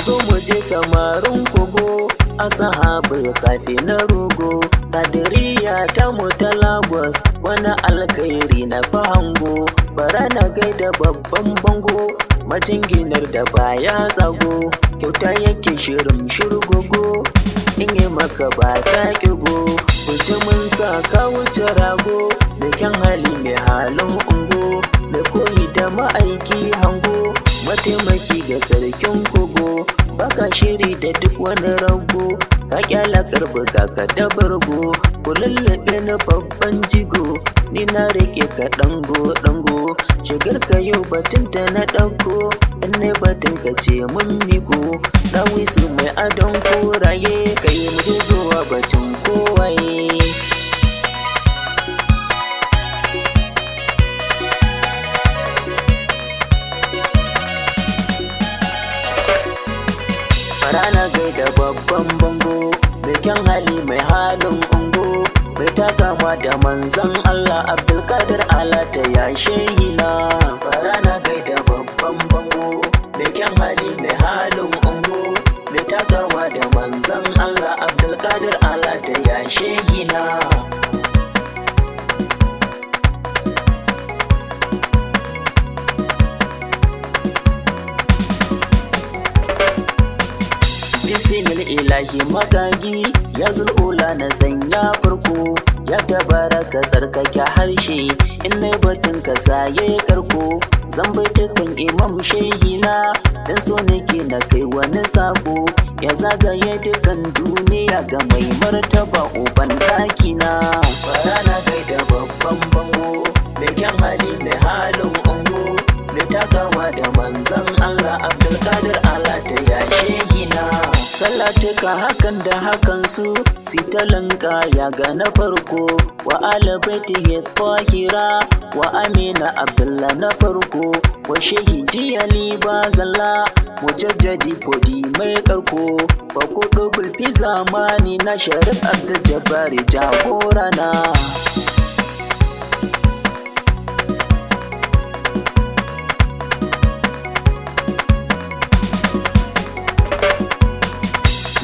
zo mu je samarin kogo a sahabul kafi na rogo. Kadiriya ta mu ta Lagos wani alkhairi na fahango. Bara na gaida babban bango majinginar da baya tsago. Kyauta yake shirin shirgogo in yi maka ba ta kirgo. Wuce mun sa ka wuce rago da kyan hali mai halin ungo. Da koyi da ma'aiki hango mataimaki ga sarkin kogo. Baka shiri da duk wani rago ka kyala karbi ka da bargo. Ku lallabe na babban jigo ni na rike ka dango dango. Shigar ka yau batun ta na ɗauko in ne batun ka ce mun miko. Dawisu mai adon koraye kai mu je zuwa batun kowaye. Rana gaida babban bango mai kyan hali mai halin ungo. Mai takama da manzan Allah Abdulkadir Alata ya shehina. Rana gaida babban bango mai kyan hali mai halin ungo. Mai takama da manzan Allah Abdulkadir Alata ya shehina. Bismil ilahi magagi ya zul'ula na sanya farko. Ya tabaraka tsarkake harshe in nai batun ka saye karko. Zan baitukan imam shehina dan so nake na kai wani sako. Ya zagaye dukan duniya ga mai martaba uban dakina. Bara na gaida babban bango mai kyan hali mai halin ungo. Mai takama da manzan Allah Abdulkadir Alata ya shehina. Salatuka hakan da hakan su sitalanka ya ga na farko. Wa alabaitihi tahira wa amina abdullah na farko. Wa shehi jiyali bazalla mujajjadi fodi mai karko. Wa kudu bulfi zamani na sharif abdul jabbari jagorana.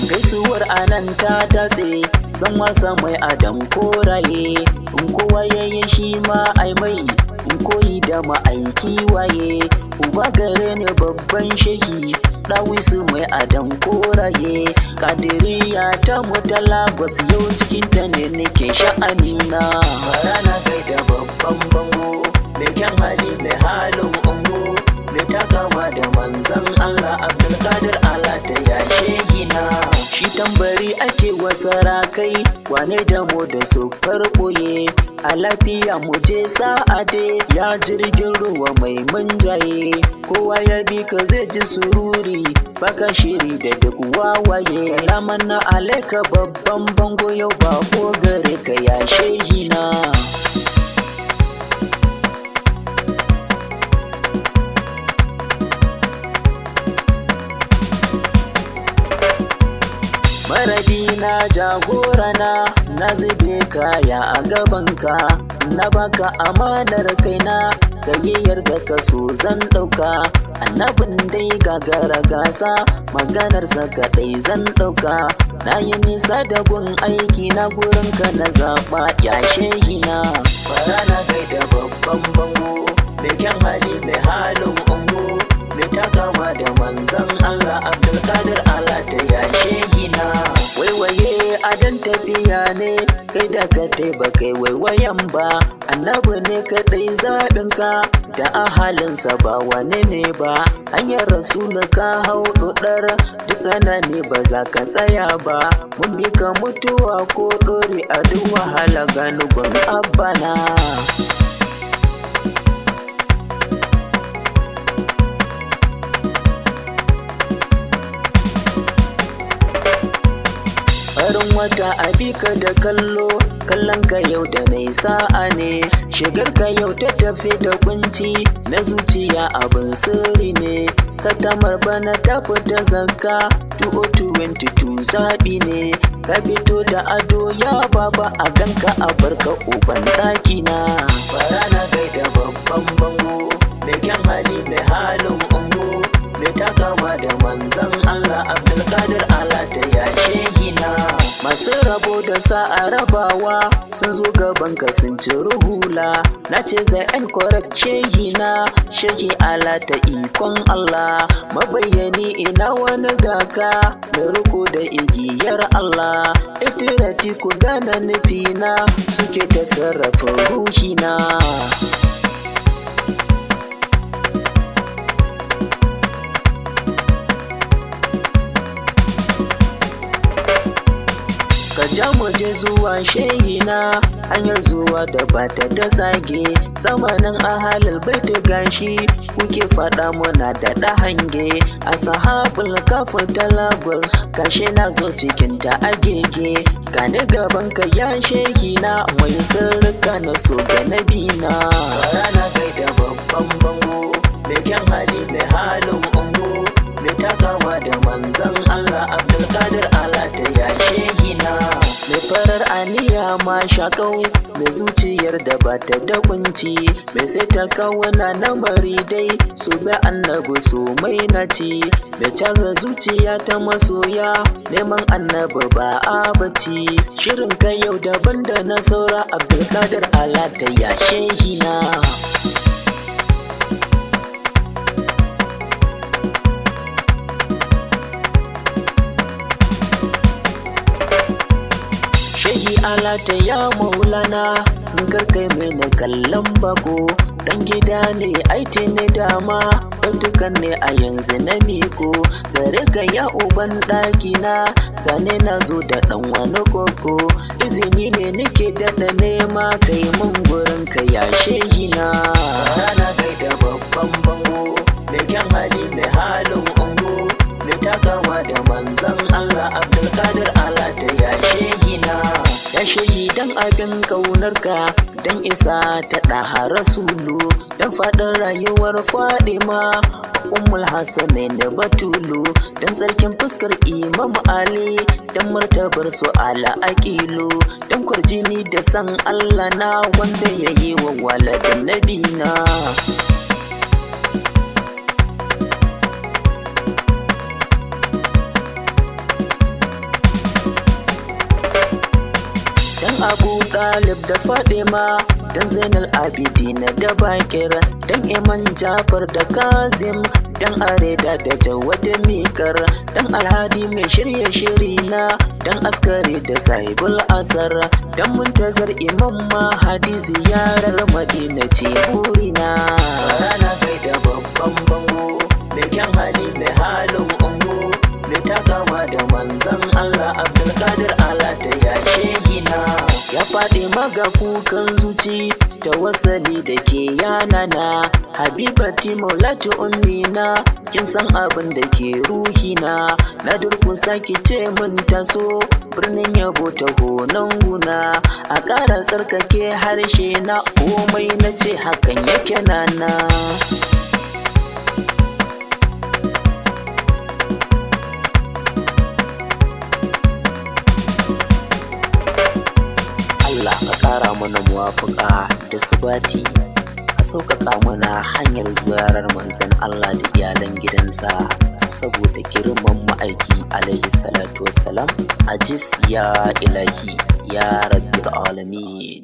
Gaisuwar anan ta datse san wasa mai adan koraye. In kowa yayi shi ma ai mai in koyi da ma'aiki waye. Uba gare ni babban shehi Dawisu mai adan koraye. Kadiriya ta mu ta Lagos yau cikin ta ne nake sha'anina. Bara na gaida babban bango mai kyan hali mai halin ungo. Mai takama da manzan Allah Abdulkadir Alata ya shehina. Shi tambari ake wasarakai wane da mu da su farboye. A lafiya mu je sa'ade ya jirgin ruwa mai munjaye. Kowa ya bi ka zai ji sururi baka shiri da duk wawaye. Salaman na alaika babban bango yau ba ko gare ka ya shehina. Marabina jagorana na zube kaya a gabanka. Na baka amanar kaina gayyar da ka so zan ɗauka. Annabin dai gagara gasa maganarsa kaɗai zan ɗauka. Na yi nisa da gun aiki na gurinka na zaɓa ya shehina. Bara na gaida babban bango mai kyan hali mai halin ungo. Mai takama da manzan Allah Abdulkadir Alata ya shehina. Waiwaye adan tafiya ne kai da ka ba kai waiwayan ba. Annabi ne kaɗai zaɓinka da ahalinsa ba wani ne ba. Hanyar rasulu ka hau ɗoɗar duk tsanani ba za ka tsaya ba. Mun bi ka mutuwa ko ɗori a duk wahala ganugun abbana. Farin wata abika da kallo kallon ka yau da mai sa'a ne. Shigar ka yau ta tafi da kunci na zuciya abin sirri ne. Katamar bana ta fita zakka 2022 zaɓi ne. Ka fito da ado ya baba a ganka a barka uban ɗakina. Bara na gaida babban bango mai kyan hali mai halin ungo. Mai takama da manzan Allah Allah Abdulkadir Allah ta ya shehina. Masu rabo da sa'a rabawa sun zo gaban ka sun ci ruhula. Na ce zai en correct shehina, shehi Allah ta ikon Allah. Mabayyani ina wani gaka mai riko da igiyar Allah. Itirati ku gana nufina suke ta sarrafa ruhina. Ka ja mu je zuwa shehina, hanyar zuwa da bata da zage. Zamanin ahalul baiti gashi kuke faɗa muna da hange. A sahabul kafu ta Lagos kashe na zo cikin ta agege. Gane gaban ka ya shehina, mai sirrika na so ga nabina. Rana gaida babban bango, mai kyan hali mai halin ungo, mai takawa da manzan Allah Abdulkadir Allah ta ya shehina. Mai farar aniya ma shakau, mai zuciyar da bata da kunci, mai sai ta kawuna na maridai su bi annabi su mai naci. Mai canza zuciya ta masoya, neman annabi ba a bacci. Shirin ka yau daban da na saura Abdulkadir Allah ta ya shehina. Shehi Allah ta ya maulana, in karkai mini kallon bako. Dan gida ne aiti ne dama, dukan ne a yanzu na miko. Gare ka ya uban ɗakina, gane na zo da ɗan wani koko. Izini ne nake daɗa nema, kai mun gurin ka ya shehina. Rana gaida babban bango, mai kyan hali mai halin ungo, mai takawa da manzan Allah Abdulkadir Allah ta ya shehina. Ya shehi dan abin kaunarka, dan isa ta ɗaha rasulu, dan faɗin rayuwar Fadima Ummul Hasanain da Batulu, dan sarkin fuskar Imam Ali, dan martabar su ala aqilu, dan kwarjini da san Allah na wanda yayi wa waladan nabina. Dan Abu Dalib da Fadima, dan Zainal Abidin da Bakir, dan Iman Jafar da Kazim, dan Areda da Jawad Mikar, dan Alhadi mai shirye shirina, dan Askari da Sahibul Asar, dan Muntazar Imam Mahadi ziyarar Madina ce burina. Rana gaida babban bango, mai kyan hali mai halin ungo, mai takawa da manzan Allah Abdulkadir Allah ta ya shehina. Ya faɗi maga kukan zuci, tawassali da ke yanana. Habibati maulati ummina, kin san abin da ke ruhina. Na durkusa ki ce mun taso, birnin yabo ta honon guna. A ƙara tsarkake harshe na, komai na ce hakan yake nana. Allah ka ƙara mana muwafaƙa da subati, ka sauƙaƙa mana hanyar ziyarar manzon Allah da iyalan gidansa saboda girman ma'aiki alaihi salatu wassalam. Ajif ya ilahi ya rabbil alamin.